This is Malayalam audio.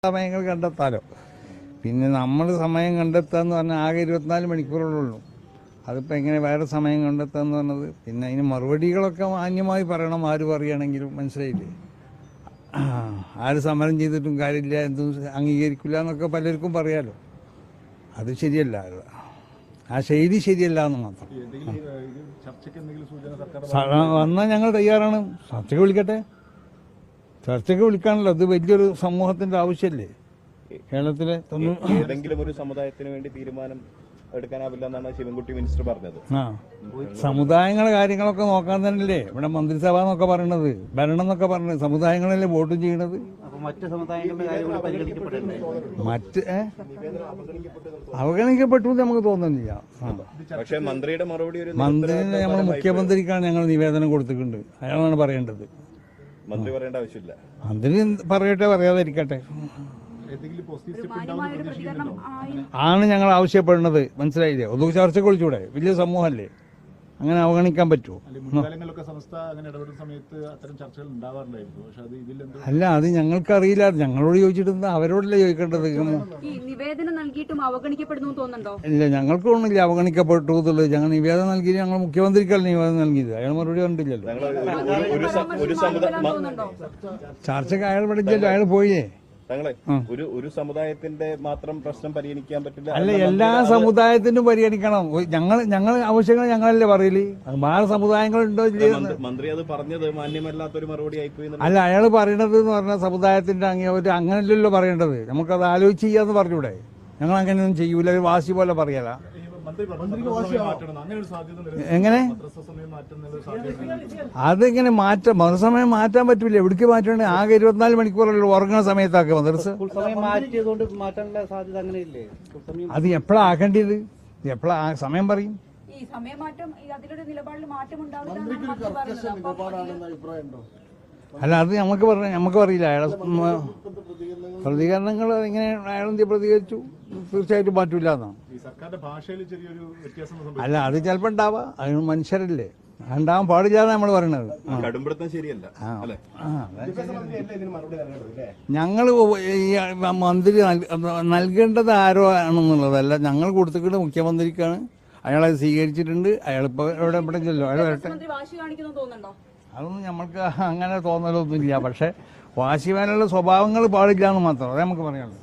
സമയങ്ങൾ കണ്ടെത്താലോ. പിന്നെ നമ്മൾ സമയം കണ്ടെത്താന്ന് പറഞ്ഞാൽ ആകെ 24 മണിക്കൂറുള്ളൂ. അതിപ്പോൾ എങ്ങനെ വേറെ സമയം കണ്ടെത്താന്ന് പറഞ്ഞത്? പിന്നെ അതിന് മറുപടികളൊക്കെ മാന്യമായി പറയണം. ആര് പറയുകയാണെങ്കിലും മനസ്സിലായില്ലേ? ആര് സമരം ചെയ്തിട്ടും കാര്യമില്ല, എന്തും അംഗീകരിക്കില്ല എന്നൊക്കെ പലർക്കും പറയാലോ. അത് ശരിയല്ല, ആ ശൈലി ശരിയല്ല എന്ന് മാത്രം. വന്നാൽ ഞങ്ങൾ തയ്യാറാണ്. ചർച്ചയ്ക്ക് വിളിക്കട്ടെ, ചർച്ചയ്ക്ക് വിളിക്കാണല്ലോ. അത് വലിയൊരു സമൂഹത്തിന്റെ ആവശ്യമല്ലേ കേരളത്തിലെ. ഏതെങ്കിലും ഒരു സമുദായത്തിന് വേണ്ടി തീരുമാനം എടുക്കാനാവില്ല എന്നാണ് ശിവൻകുട്ടി മിനിസ്റ്റർ പറഞ്ഞത്. സമുദായങ്ങളെ കാര്യങ്ങളൊക്കെ നോക്കാൻ തന്നെയല്ലേ ഇവിടെ മന്ത്രിസഭ എന്നൊക്കെ പറയണത്, ഭരണം എന്നൊക്കെ പറഞ്ഞത്. സമുദായങ്ങളല്ലേ വോട്ടും ചെയ്യണത്. മറ്റ് അവഗണിക്കപ്പെട്ടു നമുക്ക് തോന്നുന്നില്ല. പക്ഷേ മന്ത്രിയുടെ മറുപടി, മന്ത്രിനെ നമ്മൾ മുഖ്യമന്ത്രിക്കാണ് ഞങ്ങൾ നിവേദനം കൊടുത്തിട്ടുണ്ട്. അയാളാണ് പറയേണ്ടത്. മന്ത്രി പറയേണ്ട ആവശ്യമില്ല. മന്ത്രി പറയട്ടെ, പറയാതിരിക്കട്ടെ ആണ് ഞങ്ങൾ ആവശ്യപ്പെടുന്നത്. മനസ്സിലായില്ലേ? ഒന്നും ചർച്ചയ്ക്ക് വിളിച്ചൂടെ? വലിയ സമൂഹമല്ലേ, അങ്ങനെ അവഗണിക്കാൻ പറ്റുമോ? അല്ല, അത് ഞങ്ങൾക്കറിയില്ല. ഞങ്ങളോട് ചോദിച്ചിട്ട് അവരോടല്ലേ ചോദിക്കേണ്ടത്. നിവേദനം നൽകിയിട്ടും അവഗണിക്കപ്പെടുന്നു തോന്നുന്നുണ്ടോ? ഇല്ല, ഞങ്ങൾക്ക് തോന്നുന്നില്ല അവഗണിക്കപ്പെട്ടു എന്നുള്ളത്. ഞങ്ങൾ നിവേദനം നൽകി, ഞങ്ങൾ മുഖ്യമന്ത്രിക്കല്ല നിവേദനം നൽകിയത്. അയാൾ മറുപടി കണ്ടില്ലല്ലോ. ചർച്ചയ്ക്ക് അയാൾ പഠിച്ചല്ലോ, അയാൾ പോയേ. ഒരു സമുദായത്തിന്റെ മാത്രം പ്രശ്നം പരിഗണിക്കാൻ പറ്റില്ല. അല്ല, എല്ലാ സമുദായത്തിനും പരിഗണിക്കണം. ഞങ്ങൾ ആവശ്യങ്ങൾ ഞങ്ങളല്ലേ പറയല്. വേറെ സമുദായങ്ങളുണ്ടോ? മന്ത്രി അത് പറഞ്ഞത് മാന്യമല്ലാത്തൊരു മറുപടി ആയിപ്പോയി. അല്ല, അയാൾ പറയണത് എന്ന് പറഞ്ഞാൽ സമുദായത്തിന്റെ അങ്ങനെയല്ലല്ലോ പറയേണ്ടത്. നമുക്കത് ആലോചിച്ച് ചെയ്യാന്ന് പറഞ്ഞൂടെ? ഞങ്ങൾ അങ്ങനെയൊന്നും ചെയ്യൂല, വാശി പോലെ പറയല. എങ്ങനെ അതെങ്ങനെ മാറ്റാം? മതസമയം മാറ്റാൻ പറ്റൂല. എവിടേക്ക് മാറ്റണേ? ആകെ 24 മണിക്കൂറല്ലോ ഉറങ്ങുന്ന സമയത്താക്കുക മദ്രസ. അത് എപ്പോഴാ ആക്കേണ്ടത്? എപ്പോഴാ സമയം പറയും? അല്ല, അത് നമുക്ക് പറയില്ല. അയാളെ പ്രതികരണങ്ങൾ ഇങ്ങനെ അയാളെന്ത് പ്രതികരിച്ചു, തീർച്ചയായിട്ടും മാറ്റൂല എന്നാണ്. അല്ല, അത് ചിലപ്പോൾ ഉണ്ടാവാം. അതിന് മനുഷ്യരല്ലേ, ഉണ്ടാവാൻ പാടില്ലാന്ന് നമ്മൾ പറയണത്. ഞങ്ങൾ മന്ത്രി നൽകേണ്ടത് ആരോ ആണെന്നുള്ളതല്ല. ഞങ്ങൾ കൊടുത്തിട്ട് മുഖ്യമന്ത്രിക്കാണ്. അയാളെ സ്വീകരിച്ചിട്ടുണ്ട്. അയാളിപ്പോ ഇവിടെ ചെല്ലോ, അയാൾ വരട്ടെ. അതൊന്നും നമ്മൾക്ക് അങ്ങനെ തോന്നലൊന്നുമില്ല. പക്ഷെ വാശിവാനുള്ള സ്വഭാവങ്ങൾ പാടില്ല എന്ന് മാത്രം. അതേ നമുക്ക് പറയാനുള്ളൂ.